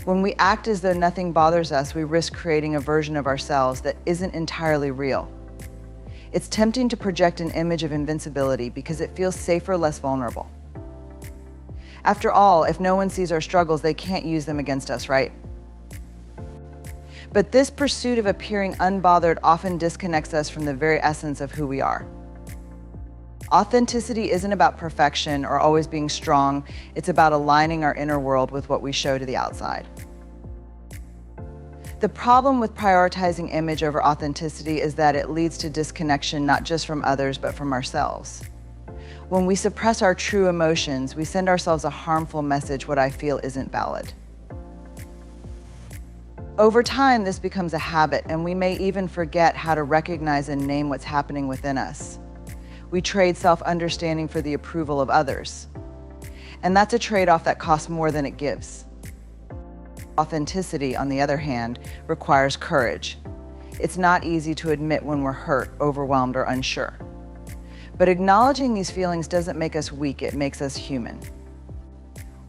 When we act as though nothing bothers us, we risk creating a version of ourselves that isn't entirely real. It's tempting to project an image of invincibility because it feels safer, less vulnerable. After all, if no one sees our struggles, they can't use them against us, right? But this pursuit of appearing unbothered often disconnects us from the very essence of who we are. Authenticity isn't about perfection or always being strong. It's about aligning our inner world with what we show to the outside. The problem with prioritizing image over authenticity is that it leads to disconnection, not just from others, but from ourselves. When we suppress our true emotions, we send ourselves a harmful message: what I feel isn't valid. Over time, this becomes a habit, and we may even forget how to recognize and name what's happening within us. We trade self-understanding for the approval of others. And that's a trade-off that costs more than it gives. Authenticity, on the other hand, requires courage. It's not easy to admit when we're hurt, overwhelmed, or unsure. But acknowledging these feelings doesn't make us weak, it makes us human.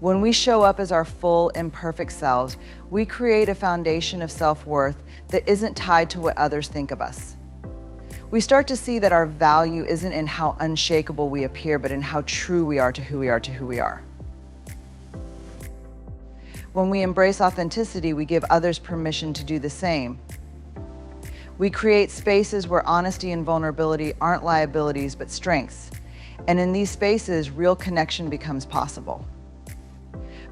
When we show up as our full, imperfect selves, we create a foundation of self-worth that isn't tied to what others think of us. We start to see that our value isn't in how unshakable we appear, but in how true we are to who we are to who we are. When we embrace authenticity, we give others permission to do the same. We create spaces where honesty and vulnerability aren't liabilities, but strengths. And in these spaces, real connection becomes possible.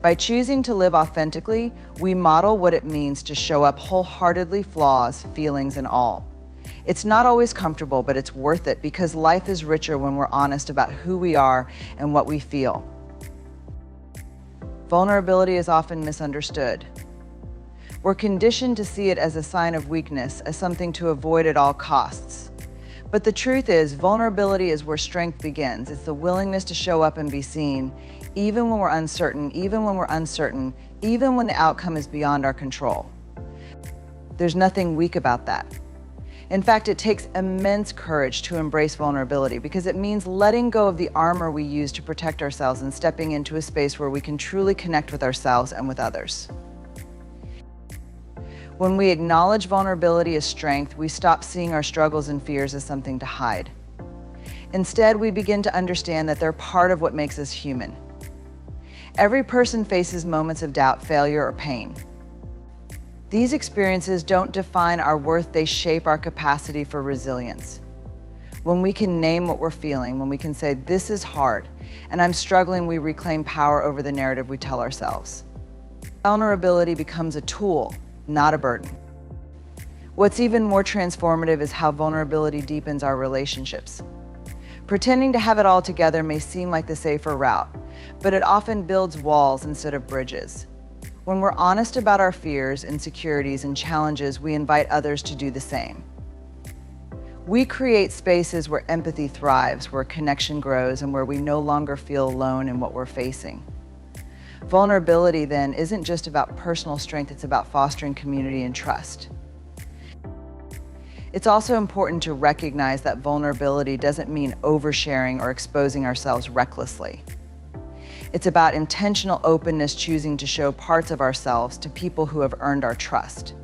By choosing to live authentically, we model what it means to show up wholeheartedly, flaws, feelings, and all. It's not always comfortable, but it's worth it because life is richer when we're honest about who we are and what we feel. Vulnerability is often misunderstood. We're conditioned to see it as a sign of weakness, as something to avoid at all costs. But the truth is, vulnerability is where strength begins. It's the willingness to show up and be seen, even when we're uncertain, even when the outcome is beyond our control. There's nothing weak about that. In fact, it takes immense courage to embrace vulnerability because it means letting go of the armor we use to protect ourselves and stepping into a space where we can truly connect with ourselves and with others. When we acknowledge vulnerability as strength, we stop seeing our struggles and fears as something to hide. Instead, we begin to understand that they're part of what makes us human. Every person faces moments of doubt, failure, or pain. These experiences don't define our worth, they shape our capacity for resilience. When we can name what we're feeling, when we can say, this is hard, and I'm struggling, we reclaim power over the narrative we tell ourselves. Vulnerability becomes a tool, not a burden. What's even more transformative is how vulnerability deepens our relationships. Pretending to have it all together may seem like the safer route, but it often builds walls instead of bridges. When we're honest about our fears, insecurities, and challenges, we invite others to do the same. We create spaces where empathy thrives, where connection grows, and where we no longer feel alone in what we're facing. Vulnerability, then, isn't just about personal strength, it's about fostering community and trust. It's also important to recognize that vulnerability doesn't mean oversharing or exposing ourselves recklessly. It's about intentional openness, choosing to show parts of ourselves to people who have earned our trust.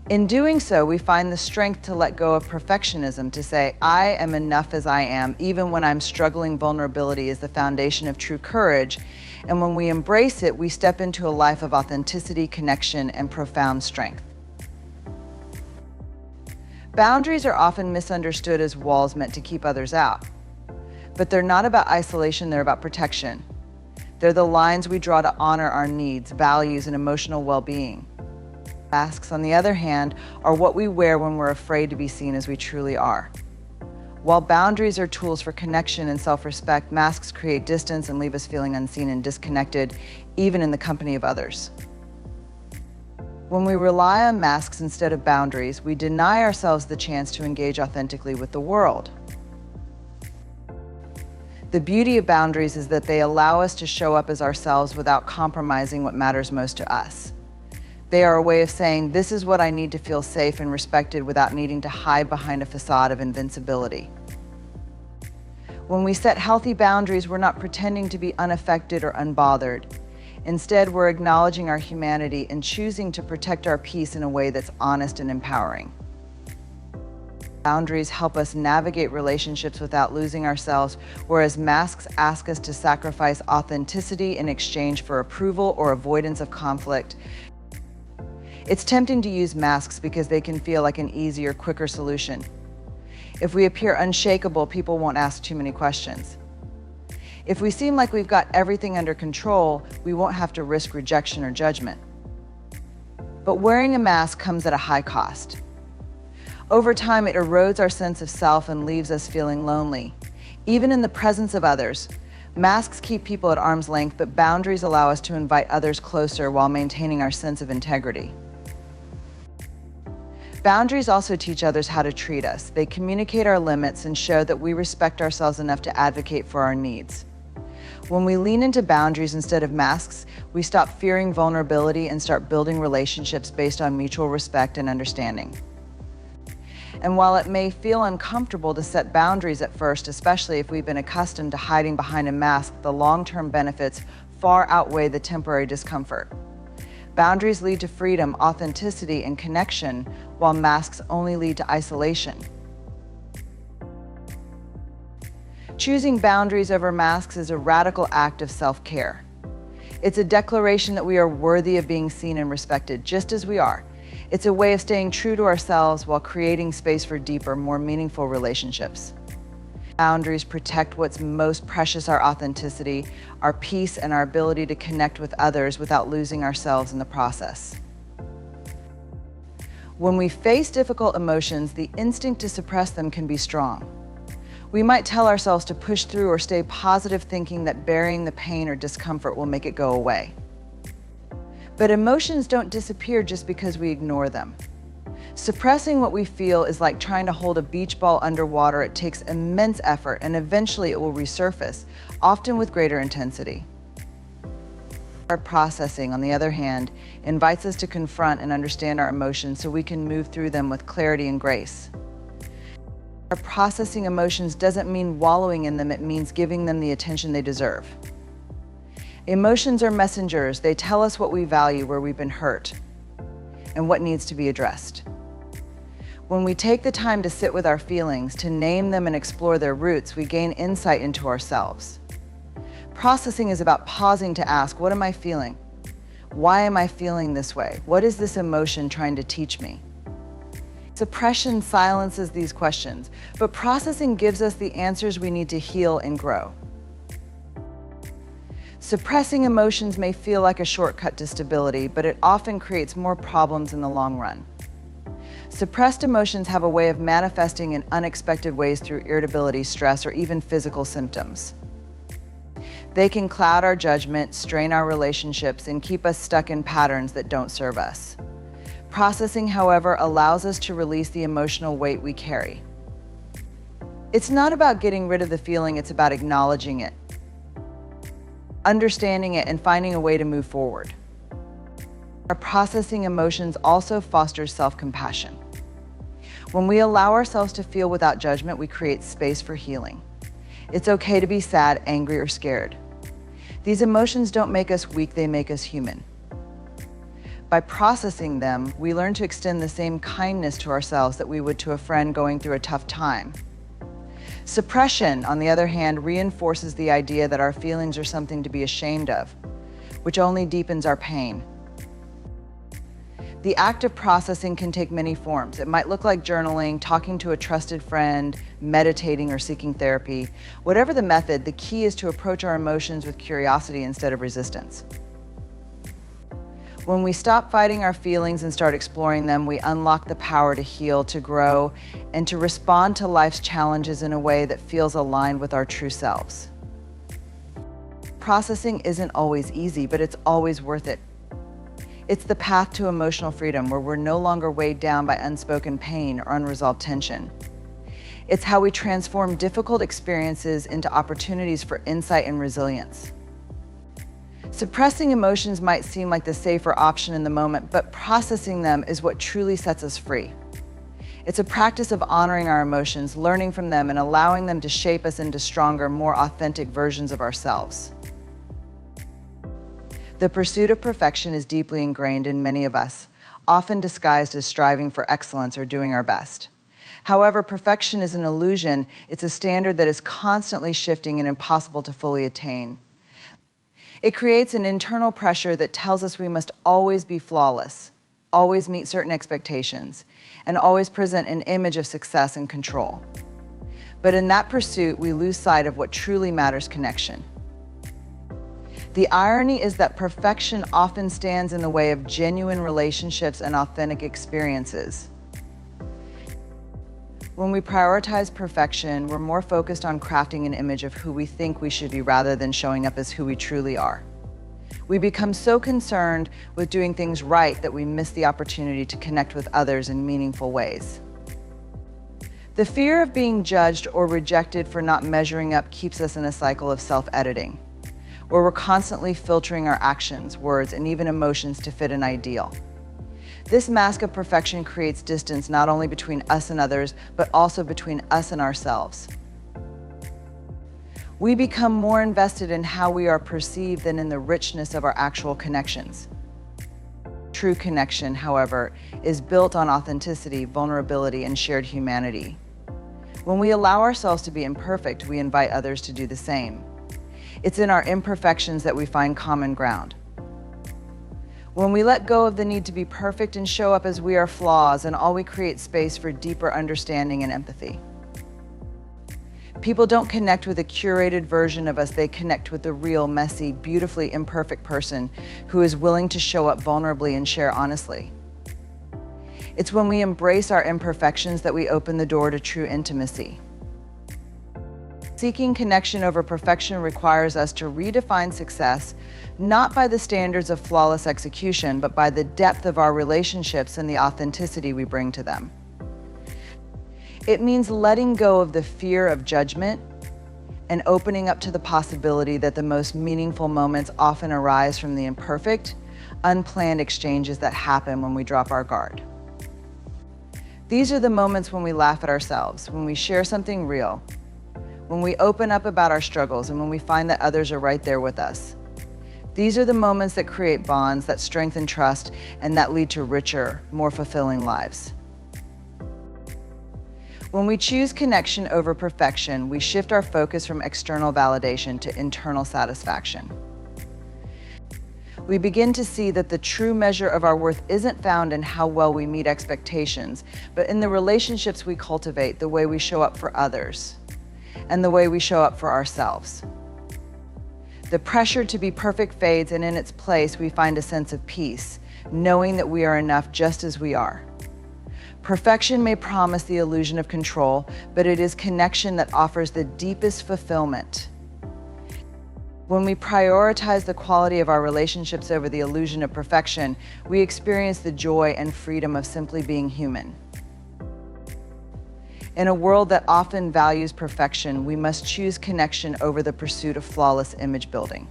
In doing so, we find the strength to let go of perfectionism, to say, I am enough as I am, even when I'm struggling. Vulnerability is the foundation of true courage, and when we embrace it, we step into a life of authenticity, connection, and profound strength. Boundaries are often misunderstood as walls meant to keep others out. But they're not about isolation, they're about protection. They're the lines we draw to honor our needs, values, and emotional well-being. Masks, on the other hand, are what we wear when we're afraid to be seen as we truly are. While boundaries are tools for connection and self-respect, masks create distance and leave us feeling unseen and disconnected, even in the company of others. When we rely on masks instead of boundaries, we deny ourselves the chance to engage authentically with the world. The beauty of boundaries is that they allow us to show up as ourselves without compromising what matters most to us. They are a way of saying, this is what I need to feel safe and respected without needing to hide behind a facade of invincibility. When we set healthy boundaries, we're not pretending to be unaffected or unbothered. Instead, we're acknowledging our humanity and choosing to protect our peace in a way that's honest and empowering. Boundaries help us navigate relationships without losing ourselves, whereas masks ask us to sacrifice authenticity in exchange for approval or avoidance of conflict. It's tempting to use masks because they can feel like an easier, quicker solution. If we appear unshakable, people won't ask too many questions. If we seem like we've got everything under control, we won't have to risk rejection or judgment. But wearing a mask comes at a high cost. Over time, it erodes our sense of self and leaves us feeling lonely. Even in the presence of others, masks keep people at arm's length, but boundaries allow us to invite others closer while maintaining our sense of integrity. Boundaries also teach others how to treat us. They communicate our limits and show that we respect ourselves enough to advocate for our needs. When we lean into boundaries instead of masks, we stop fearing vulnerability and start building relationships based on mutual respect and understanding. And while it may feel uncomfortable to set boundaries at first, especially if we've been accustomed to hiding behind a mask, the long-term benefits far outweigh the temporary discomfort. Boundaries lead to freedom, authenticity, and connection, while masks only lead to isolation. Choosing boundaries over masks is a radical act of self-care. It's a declaration that we are worthy of being seen and respected just as we are. It's a way of staying true to ourselves while creating space for deeper, more meaningful relationships. Boundaries protect what's most precious: our authenticity, our peace, and our ability to connect with others without losing ourselves in the process. When we face difficult emotions, the instinct to suppress them can be strong. We might tell ourselves to push through or stay positive, thinking that burying the pain or discomfort will make it go away. But emotions don't disappear just because we ignore them. Suppressing what we feel is like trying to hold a beach ball underwater. It takes immense effort, and eventually it will resurface, often with greater intensity. Our processing, on the other hand, invites us to confront and understand our emotions so we can move through them with clarity and grace. Our processing emotions doesn't mean wallowing in them, it means giving them the attention they deserve. Emotions are messengers. They tell us what we value, where we've been hurt, and what needs to be addressed. When we take the time to sit with our feelings, to name them and explore their roots, we gain insight into ourselves. Processing is about pausing to ask, what am I feeling? Why am I feeling this way? What is this emotion trying to teach me? Suppression silences these questions, but processing gives us the answers we need to heal and grow. Suppressing emotions may feel like a shortcut to stability, but it often creates more problems in the long run. Suppressed emotions have a way of manifesting in unexpected ways through irritability, stress, or even physical symptoms. They can cloud our judgment, strain our relationships, and keep us stuck in patterns that don't serve us. Processing, however, allows us to release the emotional weight we carry. It's not about getting rid of the feeling, it's about acknowledging it, understanding it, and finding a way to move forward. Our processing emotions also fosters self-compassion. When we allow ourselves to feel without judgment, we create space for healing. It's okay to be sad, angry, or scared. These emotions don't make us weak, they make us human. By processing them, we learn to extend the same kindness to ourselves that we would to a friend going through a tough time. Suppression, on the other hand, reinforces the idea that our feelings are something to be ashamed of, which only deepens our pain. The act of processing can take many forms. It might look like journaling, talking to a trusted friend, meditating, or seeking therapy. Whatever the method, the key is to approach our emotions with curiosity instead of resistance. When we stop fighting our feelings and start exploring them, we unlock the power to heal, to grow, and to respond to life's challenges in a way that feels aligned with our true selves. Processing isn't always easy, but it's always worth it. It's the path to emotional freedom, where we're no longer weighed down by unspoken pain or unresolved tension. It's how we transform difficult experiences into opportunities for insight and resilience. Suppressing emotions might seem like the safer option in the moment, but processing them is what truly sets us free. It's a practice of honoring our emotions, learning from them, and allowing them to shape us into stronger, more authentic versions of ourselves. The pursuit of perfection is deeply ingrained in many of us, often disguised as striving for excellence or doing our best. However, perfection is an illusion. It's a standard that is constantly shifting and impossible to fully attain. It creates an internal pressure that tells us we must always be flawless, always meet certain expectations, and always present an image of success and control. But in that pursuit, we lose sight of what truly matters: connection. The irony is that perfection often stands in the way of genuine relationships and authentic experiences. When we prioritize perfection, we're more focused on crafting an image of who we think we should be rather than showing up as who we truly are. We become so concerned with doing things right that we miss the opportunity to connect with others in meaningful ways. The fear of being judged or rejected for not measuring up keeps us in a cycle of self-editing, where we're constantly filtering our actions, words, and even emotions to fit an ideal. This mask of perfection creates distance not only between us and others, but also between us and ourselves. We become more invested in how we are perceived than in the richness of our actual connections. True connection, however, is built on authenticity, vulnerability, and shared humanity. When we allow ourselves to be imperfect, we invite others to do the same. It's in our imperfections that we find common ground. When we let go of the need to be perfect and show up as we are flaws, and all we create space for deeper understanding and empathy. People don't connect with a curated version of us, they connect with the real, messy, beautifully imperfect person who is willing to show up vulnerably and share honestly. It's when we embrace our imperfections that we open the door to true intimacy. Seeking connection over perfection requires us to redefine success, not by the standards of flawless execution, but by the depth of our relationships and the authenticity we bring to them. It means letting go of the fear of judgment and opening up to the possibility that the most meaningful moments often arise from the imperfect, unplanned exchanges that happen when we drop our guard. These are the moments when we laugh at ourselves, when we share something real, when we open up about our struggles, and when we find that others are right there with us. These are the moments that create bonds, that strengthen trust, and that lead to richer, more fulfilling lives. When we choose connection over perfection, we shift our focus from external validation to internal satisfaction. We begin to see that the true measure of our worth isn't found in how well we meet expectations, but in the relationships we cultivate, the way we show up for others, and the way we show up for ourselves. The pressure to be perfect fades, and in its place, we find a sense of peace, knowing that we are enough just as we are. Perfection may promise the illusion of control, but it is connection that offers the deepest fulfillment. When we prioritize the quality of our relationships over the illusion of perfection, we experience the joy and freedom of simply being human. In a world that often values perfection, we must choose connection over the pursuit of flawless image building.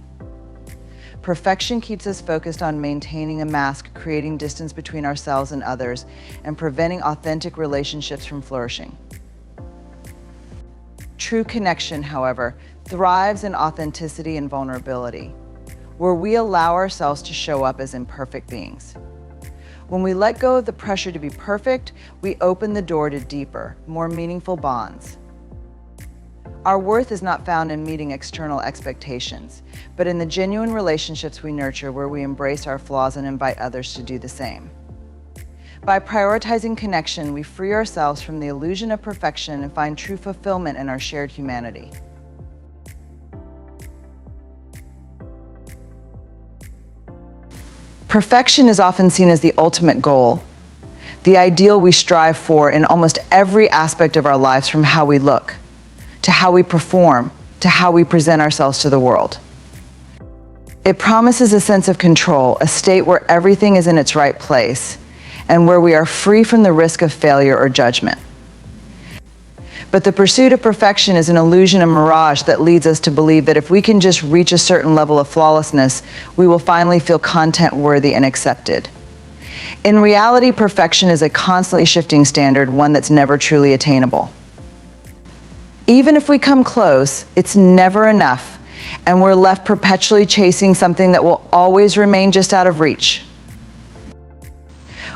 Perfection keeps us focused on maintaining a mask, creating distance between ourselves and others, and preventing authentic relationships from flourishing. True connection, however, thrives in authenticity and vulnerability, where we allow ourselves to show up as imperfect beings. When we let go of the pressure to be perfect, we open the door to deeper, more meaningful bonds. Our worth is not found in meeting external expectations, but in the genuine relationships we nurture, where we embrace our flaws and invite others to do the same. By prioritizing connection, we free ourselves from the illusion of perfection and find true fulfillment in our shared humanity. Perfection is often seen as the ultimate goal, the ideal we strive for in almost every aspect of our lives, from how we look, to how we perform, to how we present ourselves to the world. It promises a sense of control, a state where everything is in its right place, and where we are free from the risk of failure or judgment. But the pursuit of perfection is an illusion, a mirage that leads us to believe that if we can just reach a certain level of flawlessness, we will finally feel content, worthy, and accepted. In reality, perfection is a constantly shifting standard, one that's never truly attainable. Even if we come close, it's never enough, and we're left perpetually chasing something that will always remain just out of reach.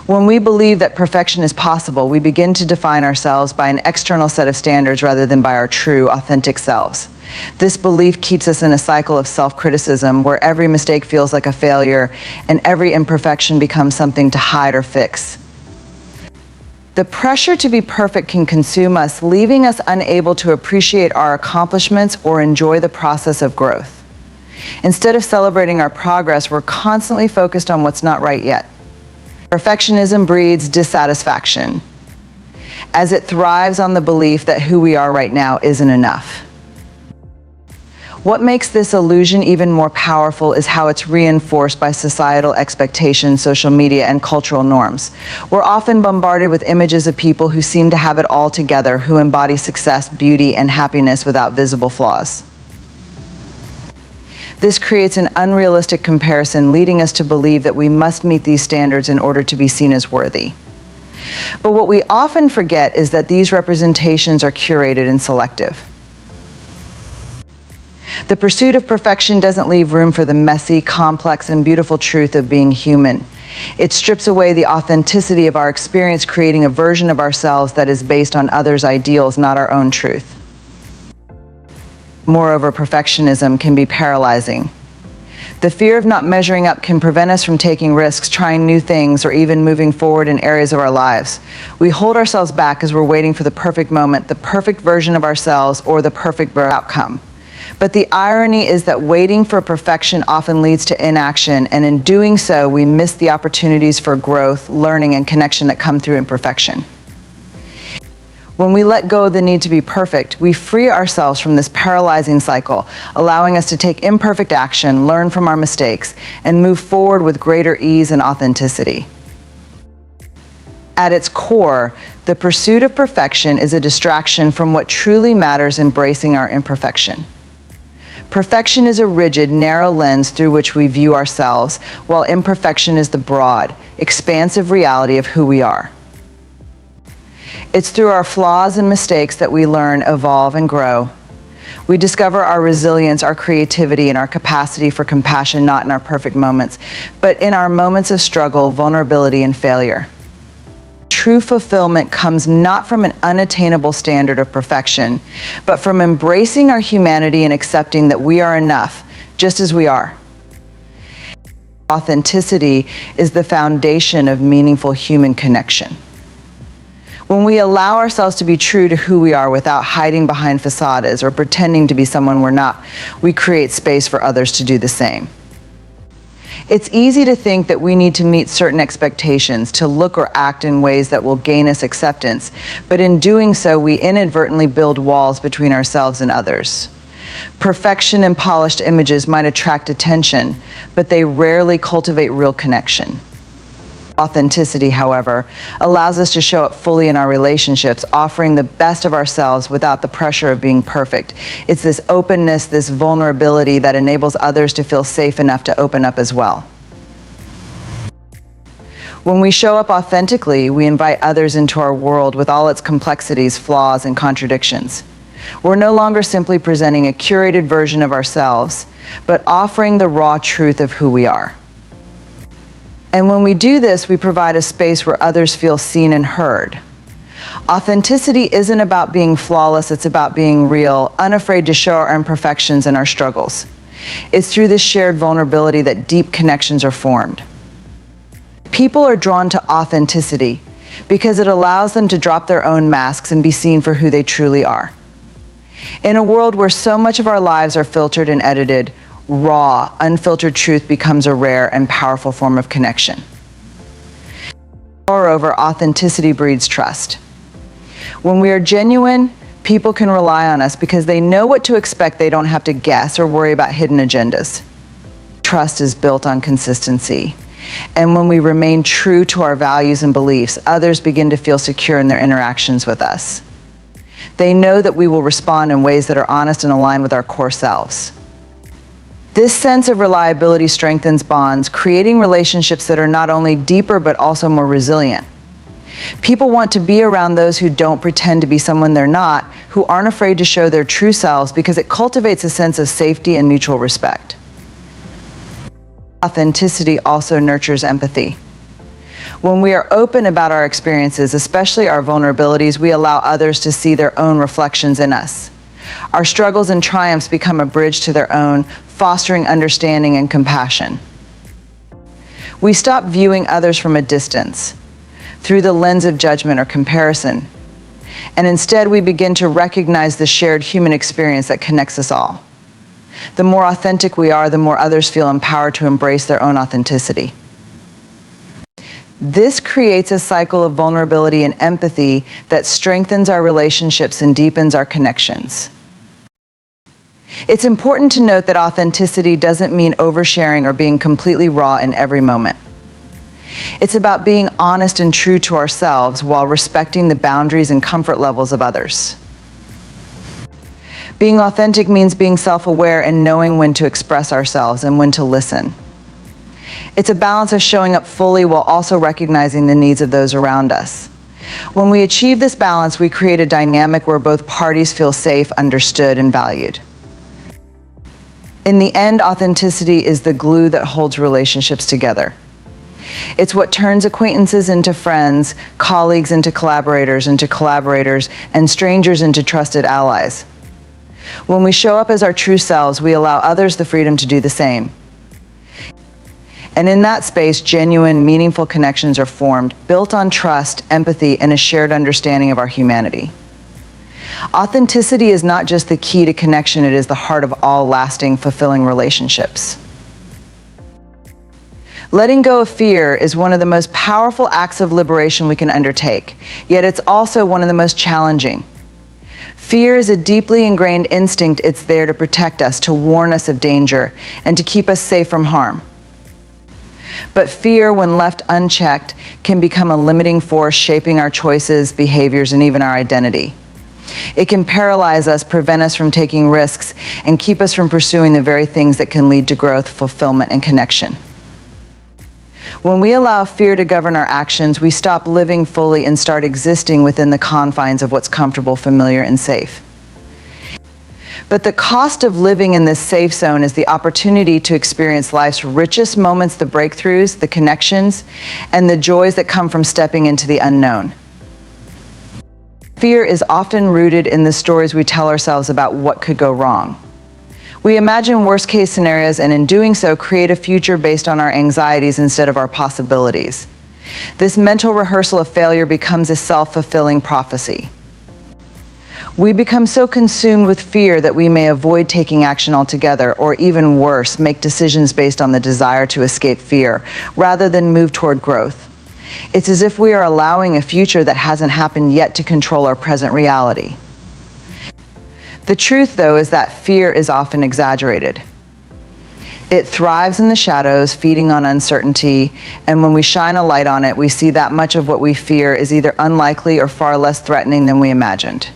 When we believe that perfection is possible, we begin to define ourselves by an external set of standards rather than by our true, authentic selves. This belief keeps us in a cycle of self-criticism where every mistake feels like a failure and every imperfection becomes something to hide or fix. The pressure to be perfect can consume us, leaving us unable to appreciate our accomplishments or enjoy the process of growth. Instead of celebrating our progress, we're constantly focused on what's not right yet. Perfectionism breeds dissatisfaction, as it thrives on the belief that who we are right now isn't enough. What makes this illusion even more powerful is how it's reinforced by societal expectations, social media, and cultural norms. We're often bombarded with images of people who seem to have it all together, who embody success, beauty, and happiness without visible flaws. This creates an unrealistic comparison, leading us to believe that we must meet these standards in order to be seen as worthy. But what we often forget is that these representations are curated and selective. The pursuit of perfection doesn't leave room for the messy, complex, and beautiful truth of being human. It strips away the authenticity of our experience, creating a version of ourselves that is based on others' ideals, not our own truth. Moreover, perfectionism can be paralyzing. The fear of not measuring up can prevent us from taking risks, trying new things, or even moving forward in areas of our lives. We hold ourselves back as we're waiting for the perfect moment, the perfect version of ourselves, or the perfect outcome. But the irony is that waiting for perfection often leads to inaction, and in doing so, we miss the opportunities for growth, learning, and connection that come through imperfection. When we let go of the need to be perfect, we free ourselves from this paralyzing cycle, allowing us to take imperfect action, learn from our mistakes, and move forward with greater ease and authenticity. At its core, the pursuit of perfection is a distraction from what truly matters, embracing our imperfection. Perfection is a rigid, narrow lens through which we view ourselves, while imperfection is the broad, expansive reality of who we are. It's through our flaws and mistakes that we learn, evolve, and grow. We discover our resilience, our creativity, and our capacity for compassion, not in our perfect moments, but in our moments of struggle, vulnerability, and failure. True fulfillment comes not from an unattainable standard of perfection, but from embracing our humanity and accepting that we are enough, just as we are. Authenticity is the foundation of meaningful human connection. When we allow ourselves to be true to who we are without hiding behind facades or pretending to be someone we're not, we create space for others to do the same. It's easy to think that we need to meet certain expectations, to look or act in ways that will gain us acceptance, but in doing so, we inadvertently build walls between ourselves and others. Perfection and polished images might attract attention, but they rarely cultivate real connection. Authenticity, however, allows us to show up fully in our relationships, offering the best of ourselves without the pressure of being perfect. It's this openness, this vulnerability that enables others to feel safe enough to open up as well. When we show up authentically, we invite others into our world with all its complexities, flaws, and contradictions. We're no longer simply presenting a curated version of ourselves, but offering the raw truth of who we are. And when we do this, we provide a space where others feel seen and heard. Authenticity isn't about being flawless, it's about being real, unafraid to show our imperfections and our struggles. It's through this shared vulnerability that deep connections are formed. People are drawn to authenticity because it allows them to drop their own masks and be seen for who they truly are. In a world where so much of our lives are filtered and edited, raw, unfiltered truth becomes a rare and powerful form of connection. Moreover, authenticity breeds trust. When we are genuine, people can rely on us because they know what to expect. They don't have to guess or worry about hidden agendas. Trust is built on consistency. And when we remain true to our values and beliefs, others begin to feel secure in their interactions with us. They know that we will respond in ways that are honest and aligned with our core selves. This sense of reliability strengthens bonds, creating relationships that are not only deeper but also more resilient. People want to be around those who don't pretend to be someone they're not, who aren't afraid to show their true selves, because it cultivates a sense of safety and mutual respect. Authenticity also nurtures empathy. When we are open about our experiences, especially our vulnerabilities, we allow others to see their own reflections in us. Our struggles and triumphs become a bridge to their own, fostering understanding and compassion. We stop viewing others from a distance, through the lens of judgment or comparison, and instead we begin to recognize the shared human experience that connects us all. The more authentic we are, the more others feel empowered to embrace their own authenticity. This creates a cycle of vulnerability and empathy that strengthens our relationships and deepens our connections. It's important to note that authenticity doesn't mean oversharing or being completely raw in every moment. It's about being honest and true to ourselves while respecting the boundaries and comfort levels of others. Being authentic means being self-aware and knowing when to express ourselves and when to listen. It's a balance of showing up fully while also recognizing the needs of those around us. When we achieve this balance, we create a dynamic where both parties feel safe, understood, and valued. In the end, authenticity is the glue that holds relationships together. It's what turns acquaintances into friends, colleagues into collaborators, and strangers into trusted allies. When we show up as our true selves, we allow others the freedom to do the same. And in that space, genuine, meaningful connections are formed, built on trust, empathy, and a shared understanding of our humanity. Authenticity is not just the key to connection, it is the heart of all lasting, fulfilling relationships. Letting go of fear is one of the most powerful acts of liberation we can undertake, yet it's also one of the most challenging. Fear is a deeply ingrained instinct. It's there to protect us, to warn us of danger, and to keep us safe from harm. But fear, when left unchecked, can become a limiting force, shaping our choices, behaviors, and even our identity. It can paralyze us, prevent us from taking risks, and keep us from pursuing the very things that can lead to growth, fulfillment, and connection. When we allow fear to govern our actions, we stop living fully and start existing within the confines of what's comfortable, familiar, and safe. But the cost of living in this safe zone is the opportunity to experience life's richest moments, the breakthroughs, the connections, and the joys that come from stepping into the unknown. Fear is often rooted in the stories we tell ourselves about what could go wrong. We imagine worst-case scenarios, and in doing so, create a future based on our anxieties instead of our possibilities. This mental rehearsal of failure becomes a self-fulfilling prophecy. We become so consumed with fear that we may avoid taking action altogether, or even worse, make decisions based on the desire to escape fear, rather than move toward growth. It's as if we are allowing a future that hasn't happened yet to control our present reality. The truth, though, is that fear is often exaggerated. It thrives in the shadows, feeding on uncertainty, and when we shine a light on it, we see that much of what we fear is either unlikely or far less threatening than we imagined.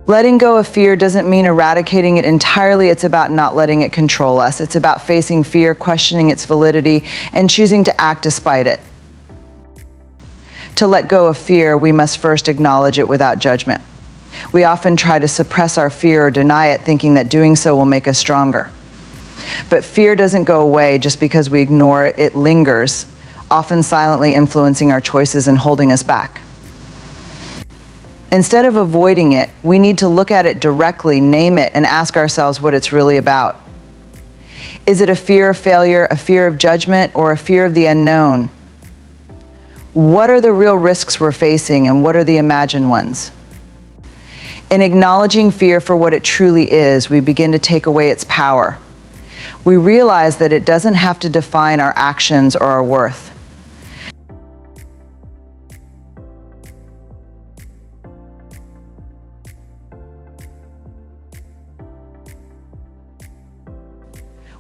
Letting go of fear doesn't mean eradicating it entirely. It's about not letting it control us. It's about facing fear, questioning its validity, and choosing to act despite it. To let go of fear, we must first acknowledge it without judgment. We often try to suppress our fear or deny it, thinking that doing so will make us stronger. But fear doesn't go away just because we ignore it. It lingers, often silently influencing our choices and holding us back. Instead of avoiding it, we need to look at it directly, name it, and ask ourselves what it's really about. Is it a fear of failure, a fear of judgment, or a fear of the unknown? What are the real risks we're facing, and what are the imagined ones? In acknowledging fear for what it truly is, we begin to take away its power. We realize that it doesn't have to define our actions or our worth.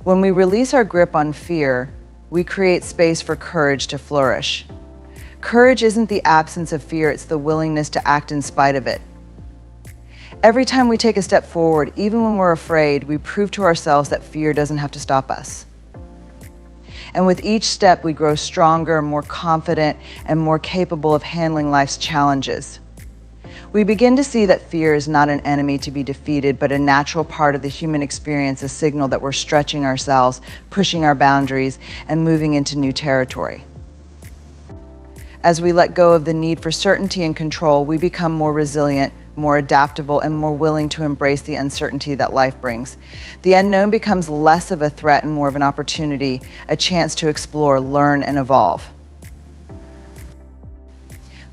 When we release our grip on fear, we create space for courage to flourish. Courage isn't the absence of fear, it's the willingness to act in spite of it. Every time we take a step forward, even when we're afraid, we prove to ourselves that fear doesn't have to stop us. And with each step, we grow stronger, more confident, and more capable of handling life's challenges. We begin to see that fear is not an enemy to be defeated, but a natural part of the human experience, a signal that we're stretching ourselves, pushing our boundaries, and moving into new territory. As we let go of the need for certainty and control, we become more resilient, more adaptable, and more willing to embrace the uncertainty that life brings. The unknown becomes less of a threat and more of an opportunity, a chance to explore, learn, and evolve.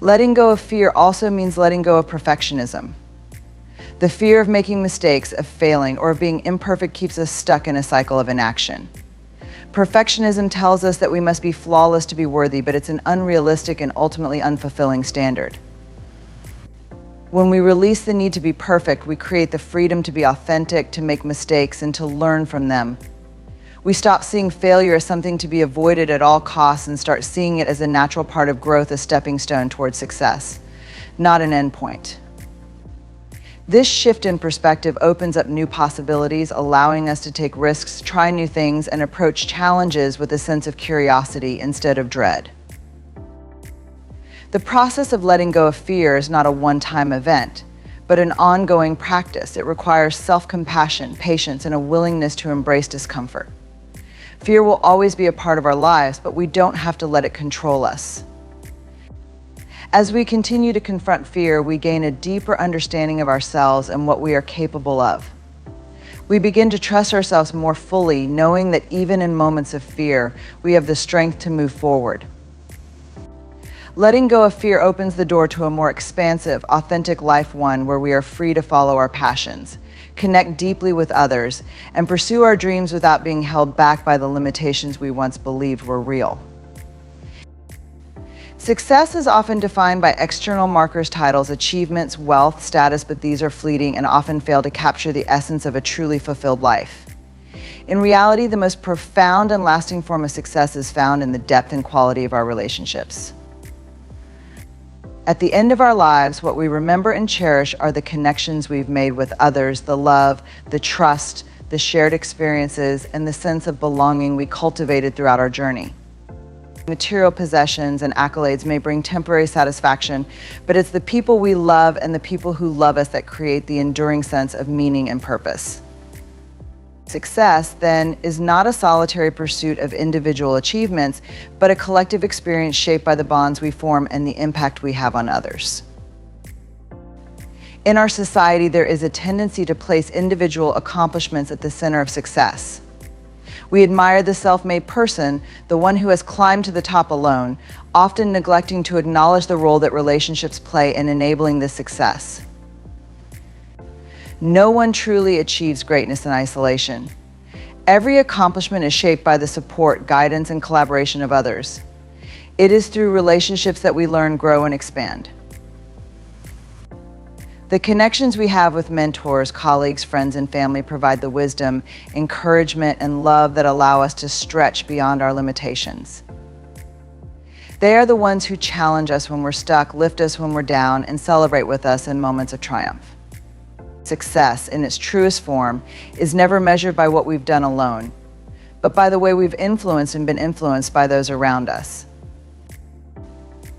Letting go of fear also means letting go of perfectionism. The fear of making mistakes, of failing, or of being imperfect keeps us stuck in a cycle of inaction. Perfectionism tells us that we must be flawless to be worthy, but it's an unrealistic and ultimately unfulfilling standard. When we release the need to be perfect, we create the freedom to be authentic, to make mistakes, and to learn from them. We stop seeing failure as something to be avoided at all costs and start seeing it as a natural part of growth, a stepping stone towards success, not an endpoint. This shift in perspective opens up new possibilities, allowing us to take risks, try new things, and approach challenges with a sense of curiosity instead of dread. The process of letting go of fear is not a one-time event, but an ongoing practice. It requires self-compassion, patience, and a willingness to embrace discomfort. Fear will always be a part of our lives, but we don't have to let it control us. As we continue to confront fear, we gain a deeper understanding of ourselves and what we are capable of. We begin to trust ourselves more fully, knowing that even in moments of fear, we have the strength to move forward. Letting go of fear opens the door to a more expansive, authentic life, one where we are free to follow our passions, connect deeply with others, and pursue our dreams without being held back by the limitations we once believed were real. Success is often defined by external markers, titles, achievements, wealth, status, but these are fleeting and often fail to capture the essence of a truly fulfilled life. In reality, the most profound and lasting form of success is found in the depth and quality of our relationships. At the end of our lives, what we remember and cherish are the connections we've made with others, the love, the trust, the shared experiences, and the sense of belonging we cultivated throughout our journey. Material possessions and accolades may bring temporary satisfaction, but it's the people we love and the people who love us that create the enduring sense of meaning and purpose. Success, then, is not a solitary pursuit of individual achievements, but a collective experience shaped by the bonds we form and the impact we have on others. In our society, there is a tendency to place individual accomplishments at the center of success. We admire the self-made person, the one who has climbed to the top alone, often neglecting to acknowledge the role that relationships play in enabling this success. No one truly achieves greatness in isolation. Every accomplishment is shaped by the support, guidance, and collaboration of others. It is through relationships that we learn, grow, and expand. The connections we have with mentors, colleagues, friends, and family provide the wisdom, encouragement, and love that allow us to stretch beyond our limitations. They are the ones who challenge us when we're stuck, lift us when we're down, and celebrate with us in moments of triumph. Success, in its truest form, is never measured by what we've done alone, but by the way we've influenced and been influenced by those around us.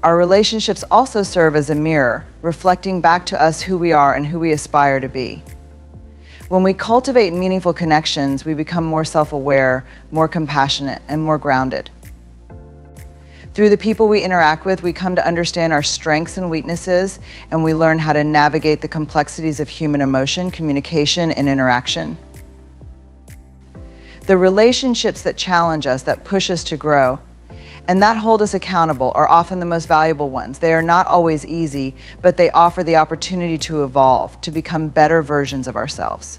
Our relationships also serve as a mirror, reflecting back to us who we are and who we aspire to be. When we cultivate meaningful connections, we become more self-aware, more compassionate, and more grounded. Through the people we interact with, we come to understand our strengths and weaknesses, and we learn how to navigate the complexities of human emotion, communication, and interaction. The relationships that challenge us, that push us to grow, and that hold us accountable are often the most valuable ones. They are not always easy, but they offer the opportunity to evolve, to become better versions of ourselves.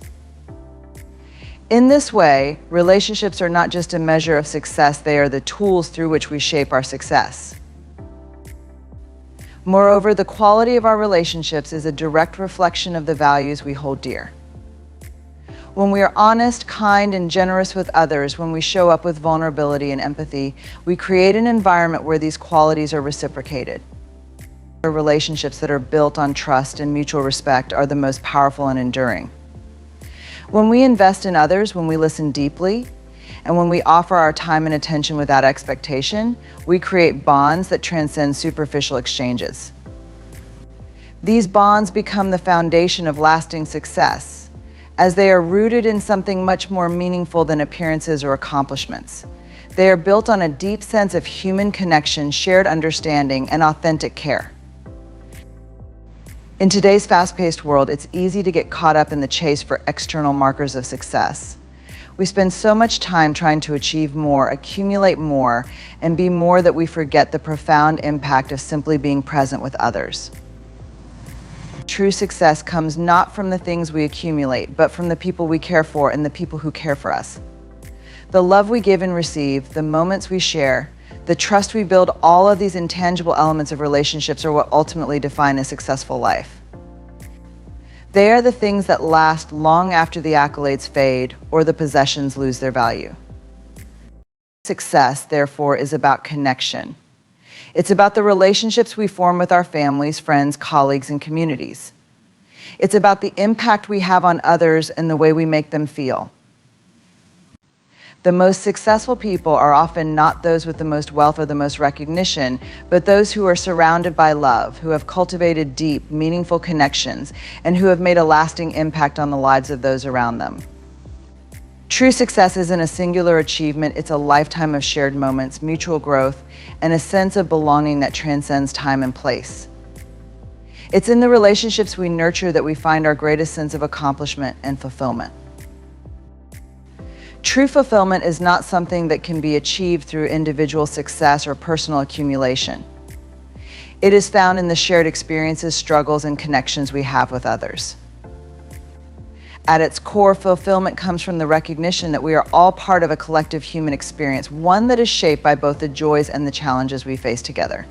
In this way, relationships are not just a measure of success, they are the tools through which we shape our success. Moreover, the quality of our relationships is a direct reflection of the values we hold dear. When we are honest, kind, and generous with others, when we show up with vulnerability and empathy, we create an environment where these qualities are reciprocated. Relationships that are built on trust and mutual respect are the most powerful and enduring. When we invest in others, when we listen deeply, And when we offer our time and attention without expectation, we create bonds that transcend superficial exchanges. These bonds become the foundation of lasting success, as they are rooted in something much more meaningful than appearances or accomplishments. They are built on a deep sense of human connection, shared understanding, and authentic care. In today's fast-paced world, it's easy to get caught up in the chase for external markers of success. We spend so much time trying to achieve more, accumulate more, and be more that we forget the profound impact of simply being present with others. True success comes not from the things we accumulate, but from the people we care for and the people who care for us. The love we give and receive, the moments we share, the trust we build, all of these intangible elements of relationships are what ultimately define a successful life. They are the things that last long after the accolades fade or the possessions lose their value. Success, therefore, is about connection. It's about the relationships we form with our families, friends, colleagues, and communities. It's about the impact we have on others and the way we make them feel. The most successful people are often not those with the most wealth or the most recognition, but those who are surrounded by love, who have cultivated deep, meaningful connections, and who have made a lasting impact on the lives of those around them. True success isn't a singular achievement, it's a lifetime of shared moments, mutual growth, and a sense of belonging that transcends time and place. It's in the relationships we nurture that we find our greatest sense of accomplishment and fulfillment. True fulfillment is not something that can be achieved through individual success or personal accumulation. It is found in the shared experiences, struggles, and connections we have with others. At its core, fulfillment comes from the recognition that we are all part of a collective human experience, one that is shaped by both the joys and the challenges we face together.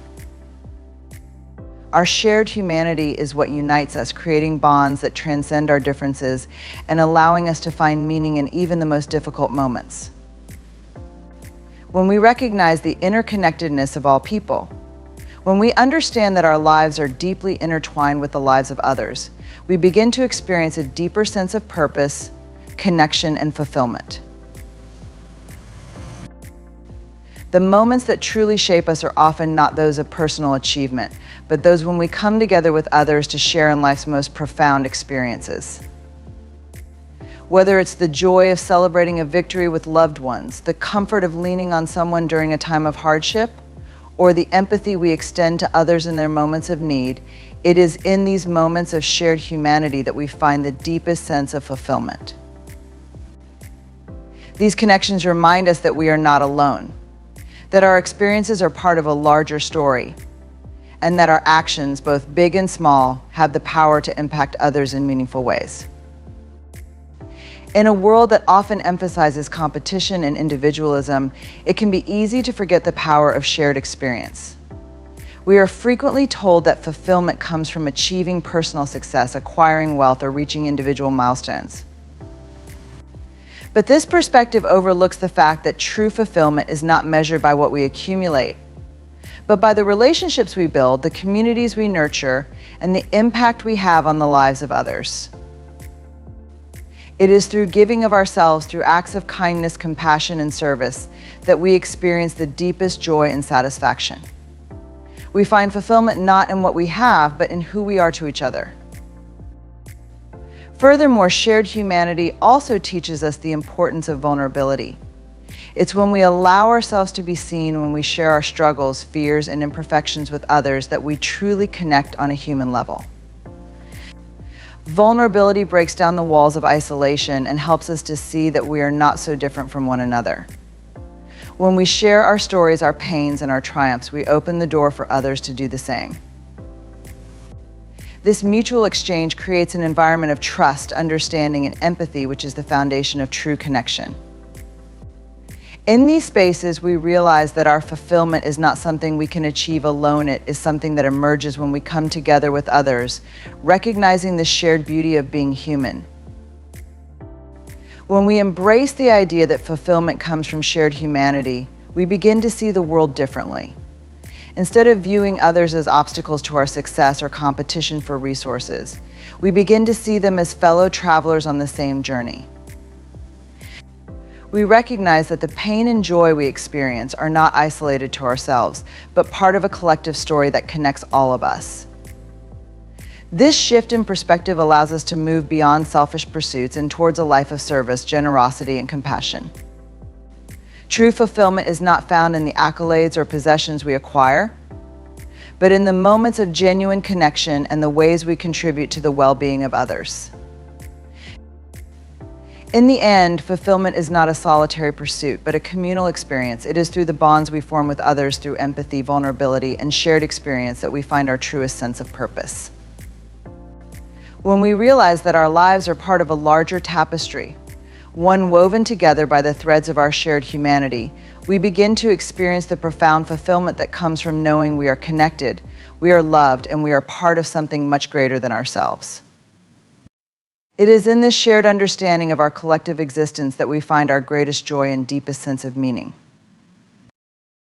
Our shared humanity is what unites us, creating bonds that transcend our differences and allowing us to find meaning in even the most difficult moments. When we recognize the interconnectedness of all people, when we understand that our lives are deeply intertwined with the lives of others, we begin to experience a deeper sense of purpose, connection, and fulfillment. The moments that truly shape us are often not those of personal achievement, but those when we come together with others to share in life's most profound experiences. Whether it's the joy of celebrating a victory with loved ones, the comfort of leaning on someone during a time of hardship, or the empathy we extend to others in their moments of need, it is in these moments of shared humanity that we find the deepest sense of fulfillment. These connections remind us that we are not alone, that our experiences are part of a larger story, and that our actions, both big and small, have the power to impact others in meaningful ways. In a world that often emphasizes competition and individualism, it can be easy to forget the power of shared experience. We are frequently told that fulfillment comes from achieving personal success, acquiring wealth, or reaching individual milestones. But this perspective overlooks the fact that true fulfillment is not measured by what we accumulate, but by the relationships we build, the communities we nurture, and the impact we have on the lives of others. It is through giving of ourselves, through acts of kindness, compassion, and service, that we experience the deepest joy and satisfaction. We find fulfillment not in what we have, but in who we are to each other. Furthermore, shared humanity also teaches us the importance of vulnerability. It's when we allow ourselves to be seen, when we share our struggles, fears, and imperfections with others, that we truly connect on a human level. Vulnerability breaks down the walls of isolation and helps us to see that we are not so different from one another. When we share our stories, our pains, and our triumphs, we open the door for others to do the same. This mutual exchange creates an environment of trust, understanding, and empathy, which is the foundation of true connection. In these spaces, we realize that our fulfillment is not something we can achieve alone. It is something that emerges when we come together with others, recognizing the shared beauty of being human. When we embrace the idea that fulfillment comes from shared humanity, we begin to see the world differently. Instead of viewing others as obstacles to our success or competition for resources, we begin to see them as fellow travelers on the same journey. We recognize that the pain and joy we experience are not isolated to ourselves, but part of a collective story that connects all of us. This shift in perspective allows us to move beyond selfish pursuits and towards a life of service, generosity, and compassion. True fulfillment is not found in the accolades or possessions we acquire, but in the moments of genuine connection and the ways we contribute to the well-being of others. In the end, fulfillment is not a solitary pursuit, but a communal experience. It is through the bonds we form with others through empathy, vulnerability, and shared experience that we find our truest sense of purpose. When we realize that our lives are part of a larger tapestry, one woven together by the threads of our shared humanity, we begin to experience the profound fulfillment that comes from knowing we are connected, we are loved, and we are part of something much greater than ourselves. It is in this shared understanding of our collective existence that we find our greatest joy and deepest sense of meaning.